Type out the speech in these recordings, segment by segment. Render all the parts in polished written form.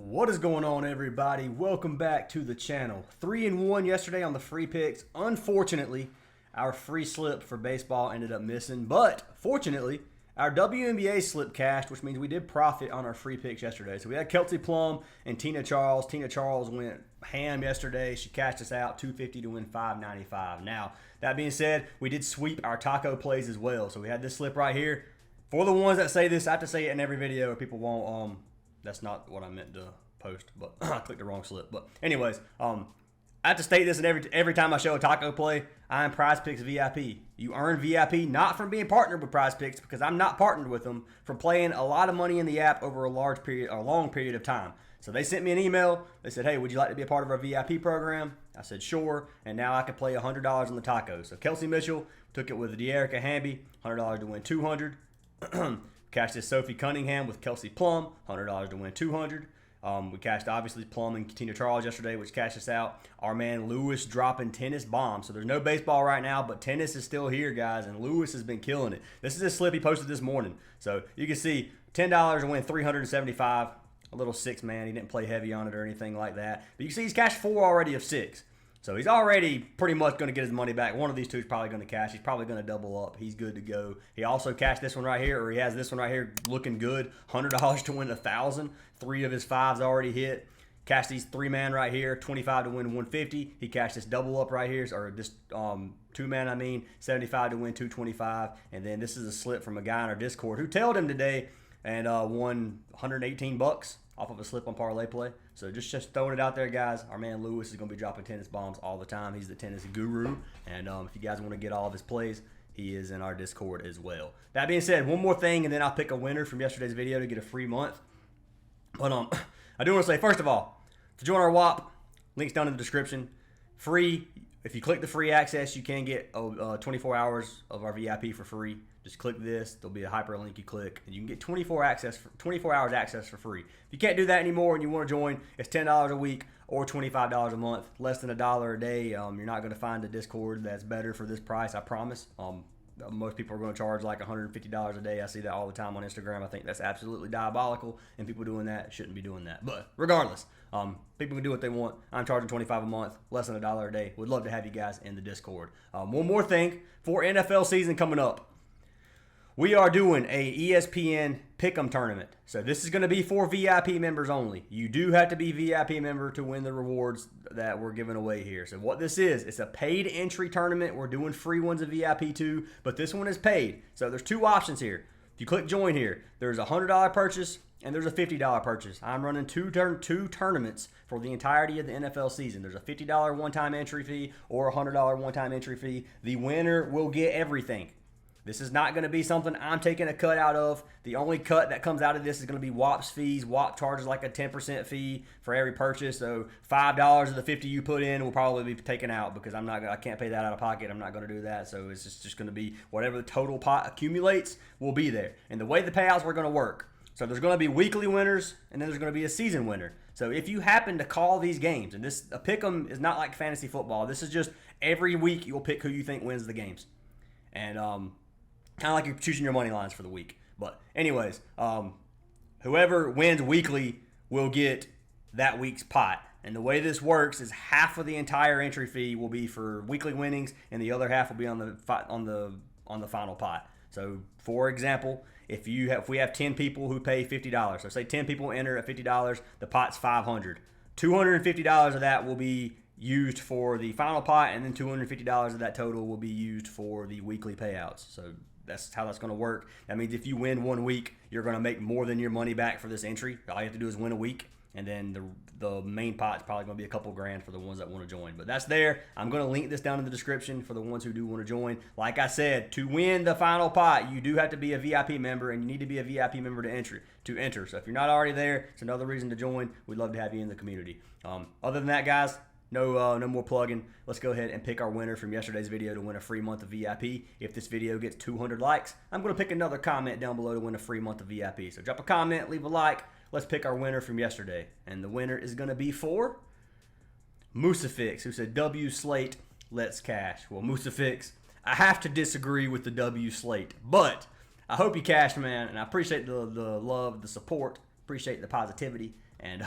What is going on, everybody? Welcome back to the channel. 3-1 yesterday on the free picks. Unfortunately, our free slip for baseball ended up missing, but fortunately, our WNBA slip cashed, which means we did profit on our free picks yesterday. So we had Kelsey Plum and Tina Charles. Tina Charles went ham yesterday. She cashed us out $250 to win $595. Now, that being said, we did sweep our taco plays as well. So we had this slip right here. For the ones that say this, I have to say it in every video or people won't. That's not what I meant to post, but I clicked the wrong slip. But anyways, I have to state this in every time I show a taco play. I am Prizepicks VIP. You earn VIP not from being partnered with Prizepicks, because I'm not partnered with them, from playing a lot of money in the app over a long period of time. So they sent me an email. They said, "Hey, would you like to be a part of our VIP program?" I said, "Sure." And now I can play $100 on the tacos. So Kelsey Mitchell took it with De'Erica Hamby, $100 to win $200. Cashed this Sophie Cunningham with Kelsey Plum, $100 to win $200. We cashed, obviously, Plum and Tina Charles yesterday, which cashed us out. Our man Lewis dropping tennis bombs. So there's no baseball right now, but tennis is still here, guys, and Lewis has been killing it. This is a slip he posted this morning. So you can see $10 to win $375. A little six-man. He didn't play heavy on it or anything like that. But you can see he's cashed 4 already of 6. So he's already pretty much going to get his money back. One of these two is probably going to cash. He's probably going to double up. He's good to go. He also cashed this one right here, or he has this one right here looking good. $100 to win $1,000. 3 of his 5s already hit. Cashed these 3-man right here, $25 to win $150. He cashed this double up right here, or this 2-man, I mean, $75 to win $225. And then this is a slip from a guy in our Discord who tailed him today and won $118 off of a slip on parlay play. So just throwing it out there, guys. Our man Lewis is going to be dropping tennis bombs all the time. He's the tennis guru. And if you guys want to get all of his plays, he is in our Discord as well. That being said, one more thing, and then I'll pick a winner from yesterday's video to get a free month. But I do want to say, first of all, to join our WAP, links down in the description. Free. If you click the free access, you can get 24 hours of our VIP for free. Just click this. There'll be a hyperlink you click, and you can get 24 hours access for free. If you can't do that anymore and you want to join, it's $10 a week or $25 a month, less than $1 a day. You're not going to find a Discord that's better for this price, I promise. Most people are going to charge like $150 a day. I see that all the time on Instagram. I think that's absolutely diabolical, and people doing that shouldn't be doing that. But regardless, people can do what they want. I'm charging $25 a month, less than $1 a day. Would love to have you guys in the Discord. One more thing, for NFL season coming up, we are doing a ESPN Pickem Tournament. So this is going to be for VIP members only. You do have to be VIP member to win the rewards that we're giving away here. So what this is, it's a paid entry tournament. We're doing free ones of VIP too, but this one is paid. So there's 2 options here. If you click join here, there's a $100 purchase and there's a $50 purchase. I'm running two tournaments for the entirety of the NFL season. There's a $50 one-time entry fee or a $100 one-time entry fee. The winner will get everything. This is not going to be something I'm taking a cut out of. The only cut that comes out of this is going to be WAP's fees. WAP charges like a 10% fee for every purchase. So $5 of the 50 you put in will probably be taken out, because I can't pay that out of pocket. I'm not going to do that. So it's just going to be whatever the total pot accumulates will be there. And the way the payouts are going to work. So there's going to be weekly winners, and then there's going to be a season winner. So if you happen to call these games, and a pick'em is not like fantasy football. This is just every week you'll pick who you think wins the games. And kind of like you're choosing your money lines for the week. But anyways, whoever wins weekly will get that week's pot. And the way this works is half of the entire entry fee will be for weekly winnings, and the other half will be on the final pot. So, for example, if we have 10 people who pay $50, so say 10 people enter at $50, the pot's $500. $250 of that will be used for the final pot, and then $250 of that total will be used for the weekly payouts. So that's how that's going to work. That means if you win one week, you're going to make more than your money back for this entry. All you have to do is win a week, and then the main pot is probably going to be a couple grand for the ones that want to join. But that's there. I'm going to link this down in the description for the ones who do want to join. Like I said, to win the final pot, you do have to be a VIP member, and you need to be a VIP member to enter. So if you're not already there, it's another reason to join. We'd love to have you in the community. Other than that, guys, no more plugging. Let's go ahead and pick our winner from yesterday's video to win a free month of VIP. If this video gets 200 likes, I'm going to pick another comment down below to win a free month of VIP. So drop a comment, leave a like. Let's pick our winner from yesterday. And the winner is going to be for Musafix, who said, W Slate, let's cash. Well, Musafix, I have to disagree with the W Slate, but I hope you cashed, man, and I appreciate the love, the support. Appreciate the positivity. And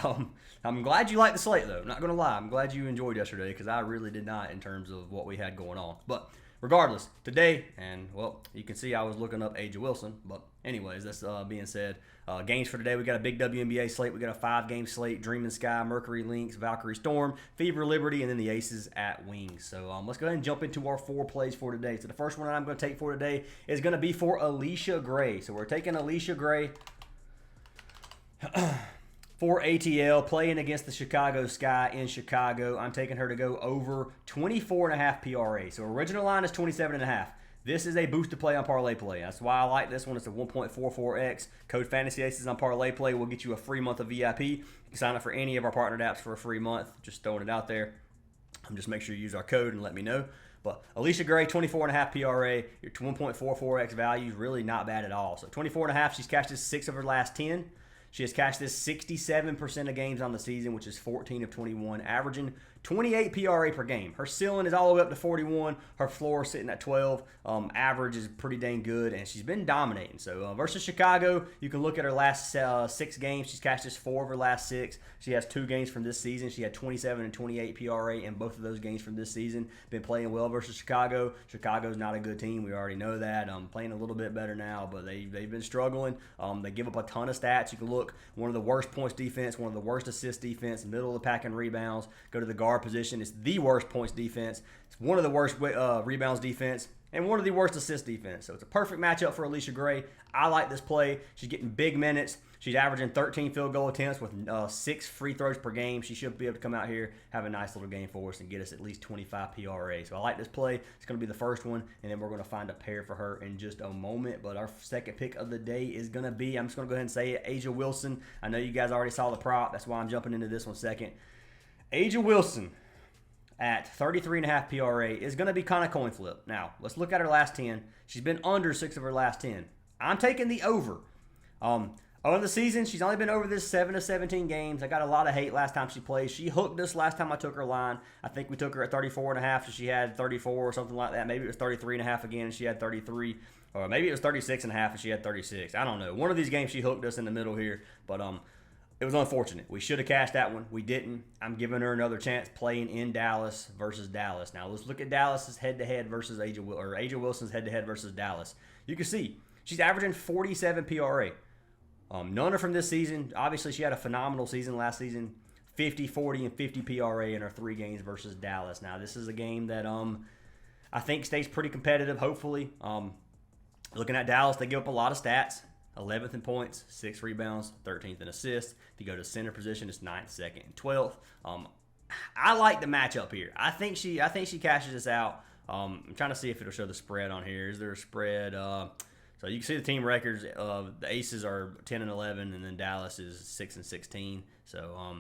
I'm glad you liked the slate, though. Not going to lie. I'm glad you enjoyed yesterday because I really did not in terms of what we had going on. But regardless, today, and, well, you can see I was looking up A'ja Wilson. But anyways, that's being said. Games for today, we got a big WNBA slate. We got a 5-game slate: Dreaming Sky, Mercury Lynx, Valkyrie Storm, Fever Liberty, and then the Aces at Wings. So let's go ahead and jump into our 4 plays for today. So the first one that I'm going to take for today is going to be for Alicia Gray. So we're taking Alicia Gray for ATL, playing against the Chicago Sky in Chicago. I'm taking her to go over 24.5 PRA. So original line is 27.5. This is a boosted play on Parlay Play. That's why I like this one. It's a 1.44x. Code Fantasy Aces on Parlay Play will get you a free month of VIP. You can sign up for any of our partnered apps for a free month. Just throwing it out there. Just make sure you use our code and let me know. But Alicia Gray, 24.5 PRA. Your 1.44x value is really not bad at all. So 24.5, she's cashed this 6 of her last 10. She has cashed this 67% of games on the season, which is 14 of 21, averaging 28 PRA per game. Her ceiling is all the way up to 41. Her floor is sitting at 12. Average is pretty dang good, and she's been dominating. So versus Chicago, you can look at her last 6 games. She's cashed this 4 of her last 6. She has 2 games from this season. She had 27 and 28 PRA in both of those games from this season. Been playing well versus Chicago. Chicago's not a good team. We already know that. Playing a little bit better now, but they've been struggling. They give up a ton of stats. You can look, one of the worst points defense, one of the worst assist defense, middle of the pack in rebounds. Go to the guard position. It's the worst points defense. It's one of the worst rebounds defense and one of the worst assist defense. So it's a perfect matchup for Alicia Gray. I like this play. She's getting big minutes. She's averaging 13 field goal attempts with 6 free throws per game. She should be able to come out here, have a nice little game for us, and get us at least 25 PRA. So I like this play. It's going to be the first one, and then we're going to find a pair for her in just a moment. But our second pick of the day is going to be, I'm just going to go ahead and say it, A'ja Wilson. I know you guys already saw the prop. That's why I'm jumping into this one second. A'ja Wilson at 33.5 PRA is going to be kind of coin flip. Now, let's look at her last 10. She's been under 6 of her last 10. I'm taking the over. On the season, she's only been over this 7 of 17 games. I got a lot of hate last time she played. She hooked us last time I took her line. I think we took her at 34.5, so she had 34 or something like that. Maybe it was 33.5 again, and she had 33. Or maybe it was 36.5, and she had 36. I don't know. One of these games, she hooked us in the middle here, but it was unfortunate. We should have cashed that one. We didn't. I'm giving her another chance playing in Dallas versus Dallas. Now, let's look at Dallas's head-to-head versus A'ja Wilson's head-to-head versus Dallas. You can see she's averaging 47 PRA. None are from this season. Obviously, she had a phenomenal season last season. 50, 40, and 50 PRA in her 3 games versus Dallas. Now, this is a game that I think stays pretty competitive, hopefully. Looking at Dallas, they give up a lot of stats. 11th in points, 6 rebounds, 13th in assists. If you go to center position, it's 9th, 2nd, and 12th. I like the matchup here. I think she cashes this out. I'm trying to see if it'll show the spread on here. Is there a spread? So you can see the team records. The Aces are 10 and 11, and then Dallas is 6 and 16. So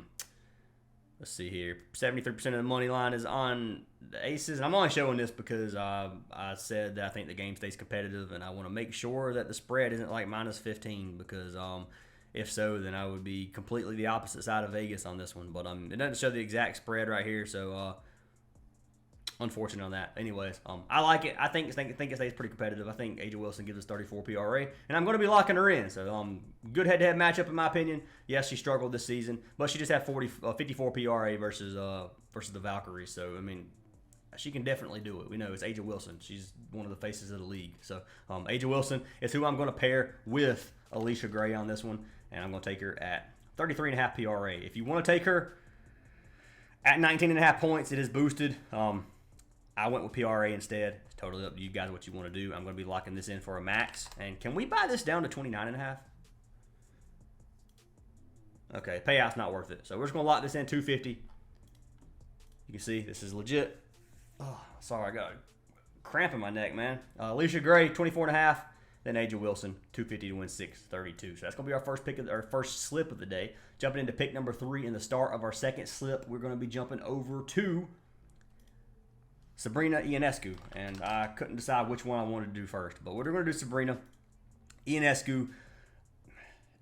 let's see here. 73% of the money line is on the Aces. And I'm only showing this because I said that I think the game stays competitive, and I want to make sure that the spread isn't like minus 15 because if so, then I would be completely the opposite side of Vegas on this one. But it doesn't show the exact spread right here, so unfortunate on that. Anyways, I like it. I think it stays pretty competitive. I think A'ja Wilson gives us 34 PRA, and I'm going to be locking her in. So good head-to-head matchup in my opinion. Yes, she struggled this season, but she just had 54 PRA versus the Valkyries. So I mean, she can definitely do it. We know it's A'ja Wilson. She's one of the faces of the league. So A'ja Wilson is who I'm going to pair with Alicia Gray on this one, and I'm going to take her at 33.5 PRA. If you want to take her at 19.5 points, it is boosted. I went with PRA instead. It's totally up to you guys what you want to do. I'm going to be locking this in for a max. And can we buy this down to 29.5? Okay, payout's not worth it. So we're just going to lock this in 250. You can see this is legit. Oh, sorry, I got a cramp in my neck, man. Alicia Gray, 24.5. Then A'ja Wilson, 250 to win 632. So that's going to be our first pick of our first slip of the day. Jumping into pick number 3 in the start of our second slip, we're going to be jumping over to Sabrina Ionescu, and I couldn't decide which one I wanted to do first. But we're going to do Sabrina Ionescu.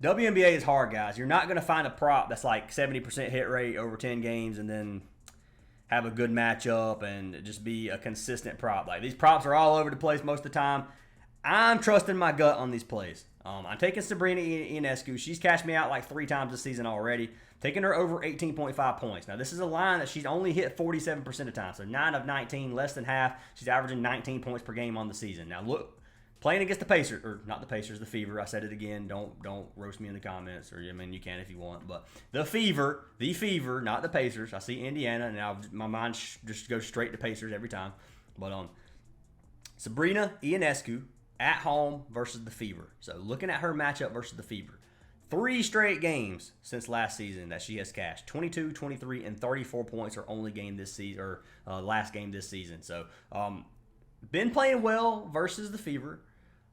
WNBA is hard, guys. You're not going to find a prop that's like 70% hit rate over 10 games and then have a good matchup and just be a consistent prop. Like, these props are all over the place most of the time. I'm trusting my gut on these plays. I'm taking Sabrina Ionescu. She's cashed me out like 3 times this season already. Taking her over 18.5 points. Now, this is a line that she's only hit 47% of time. So 9 of 19, less than half. She's averaging 19 points per game on the season. Now, look, playing against the Pacers, or not the Pacers, the Fever. I said it again. Don't roast me in the comments, or I mean you can if you want. But the Fever, not the Pacers. I see Indiana, and now my mind just goes straight to Pacers every time. But Sabrina Ionescu at home versus the Fever. So looking at her matchup versus the Fever. 3 straight games since last season that she has cashed. 22, 23, and 34 points are only game this season, or last game this season. So been playing well versus the Fever.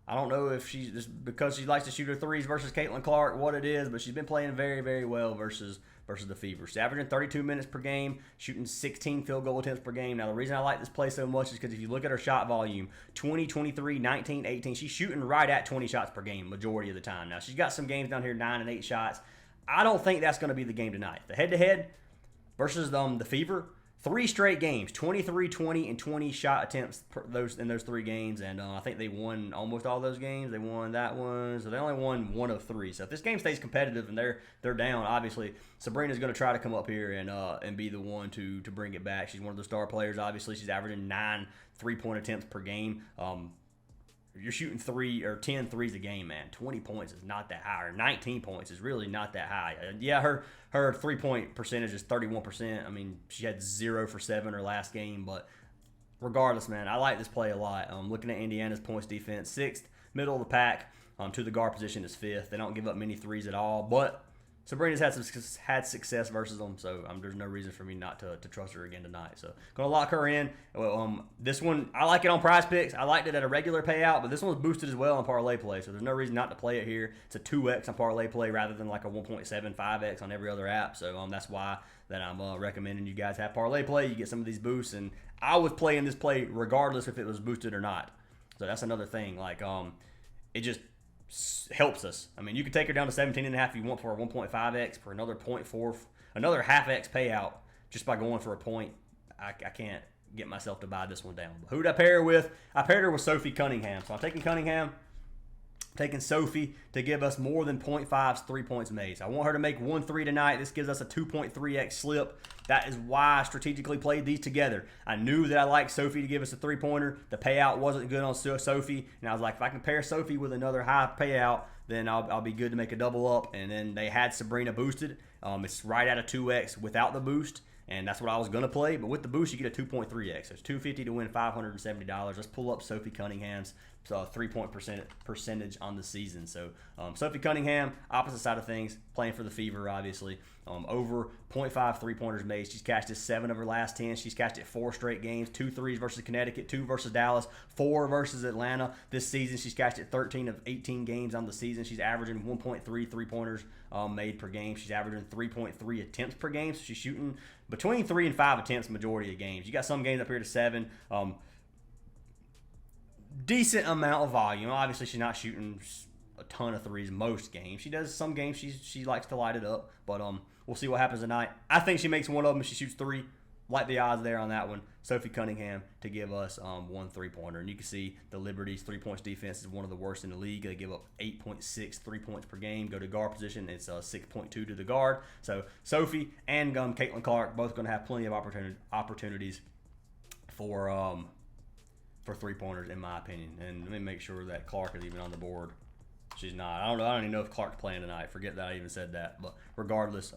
I don't know if she's just because she likes to shoot her threes versus Caitlin Clark, what it is, but she's been playing very, very well versus the Fever. She's averaging 32 minutes per game, shooting 16 field goal attempts per game. Now, the reason I like this play so much is because if you look at her shot volume, 20, 23, 19, 18, she's shooting right at 20 shots per game majority of the time. Now, she's got some games down here, 9 and 8 shots. I don't think that's going to be the game tonight. The head-to-head versus the Fever, 3 straight games, 23, 20, and 20 shot attempts in those 3 games, and I think they won almost all those games. They won that one, so they only won 1 of 3. So if this game stays competitive and they're down, obviously Sabrina's going to try to come up here and be the one to bring it back. She's one of the star players. Obviously, she's averaging 9 3-point attempts per game. You're shooting 10 threes a game, man. 20 points is not that high, or 19 points is really not that high. Yeah, her 3-point percentage is 31%. I mean, she had 0 for 7 her last game, but regardless, man, I like this play a lot. Looking at Indiana's points defense, 6th, middle of the pack. To the guard position is 5th. They don't give up many threes at all, but Sabrina's had success versus them, so there's no reason for me not to trust her again tonight. So gonna lock her in. This one, I like it on Prizepicks. I liked it at a regular payout, but this one's boosted as well on Parlay Play, so there's no reason not to play it here. It's a 2x on Parlay Play rather than like a 1.75x on every other app. So that's why that I'm recommending you guys have Parlay Play. You get some of these boosts, and I was playing this play regardless if it was boosted or not. So that's another thing. Like it just helps us. I mean, you could take her down to 17.5 if you want for a 1.5x for another 0.4, another half x payout just by going for a point. I can't get myself to buy this one down. But who did I pair her with? I paired her with Sophie Cunningham. So I'm taking Cunningham, taking Sophie to give us more than 0.5's 3 points made. So I want her to make 1 3 tonight. This gives us a 2.3x slip. That is why I strategically played these together. I knew that I liked Sophie to give us a 3-pointer. The payout wasn't good on Sophie, and I was like, if I can pair Sophie with another high payout, then I'll be good to make a double up. And then they had Sabrina boosted. It's right at a 2x without the boost, and that's what I was going to play. But with the boost, you get a 2.3x. So it's $250 to win $570. Let's pull up Sophie Cunningham's 3-point percentage on the season. So Sophie Cunningham, opposite side of things, playing for the Fever, obviously. Over 0.5 3-pointers made. She's cashed it 7 of her last 10. She's cashed it 4 straight games, 2 threes versus Connecticut, 2 versus Dallas, 4 versus Atlanta. This season, she's cashed it 13 of 18 games on the season. She's averaging 1.3 3-pointers made per game. She's averaging 3.3 attempts per game. So she's shooting between 3 and 5 attempts majority of games. You got some games up here to 7. Decent amount of volume. Obviously, she's not shooting a ton of threes most games. She does some games. She likes to light it up, but we'll see what happens tonight. I think she makes one of them if she shoots 3. Like the odds there on that one. Sophie Cunningham to give us 1 3-pointer. And you can see the Liberty's 3-points defense is one of the worst in the league. They give up 8.6 3-points per game. Go to guard position, it's 6.2 to the guard. So Sophie and Caitlin Clark both going to have plenty of opportunities for 3-pointers, in my opinion. And let me make sure that Clark is even on the board. She's not. I don't even know if Clark's playing tonight. Forget that I even said that. But regardless,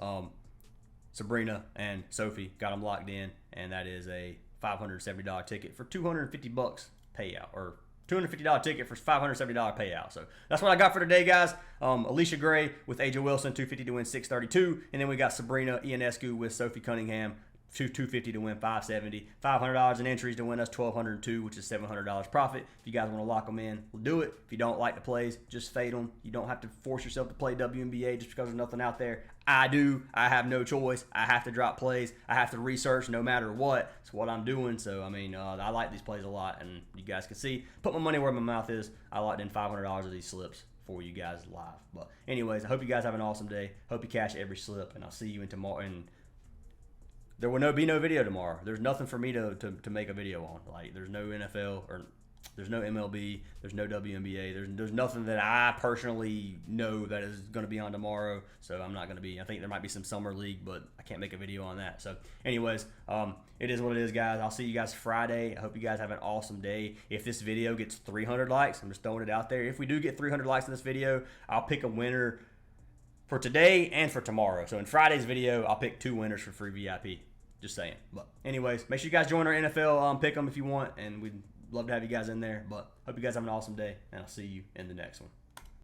Sabrina and Sophie got them locked in, and that is a $570 ticket for $250 payout, or $250 ticket for $570 payout. So that's what I got for today, guys. Alicia Gray with AJ Wilson, $250 to win $632, and then we got Sabrina Ionescu with Sophie Cunningham, $250 to win $570, $500 in entries to win us $1,202, which is $700 profit. If you guys want to lock them in, we'll do it. If you don't like the plays, just fade them. You don't have to force yourself to play WNBA just because there's nothing out there. I do. I have no choice. I have to drop plays. I have to research no matter what. It's what I'm doing. So, I mean, I like these plays a lot, and you guys can see. Put my money where my mouth is. I locked in $500 of these slips for you guys live. But anyways, I hope you guys have an awesome day. Hope you cash every slip, and I'll see you in tomorrow. And there will be no video tomorrow. There's nothing for me to make a video on. Like, there's no NFL, or There's no MLB. There's no WNBA. There's nothing that I personally know that is going to be on tomorrow. So I'm not going to be. I think there might be some summer league, but I can't make a video on that. So anyways, it is what it is, guys. I'll see you guys Friday. I hope you guys have an awesome day. If this video gets 300 likes, I'm just throwing it out there. If we do get 300 likes in this video, I'll pick a winner for today and for tomorrow. So in Friday's video, I'll pick 2 winners for free VIP. Just saying. But anyways, make sure you guys join our NFL pick 'em if you want, and we'd love to have you guys in there. But hope you guys have an awesome day, and I'll see you in the next one.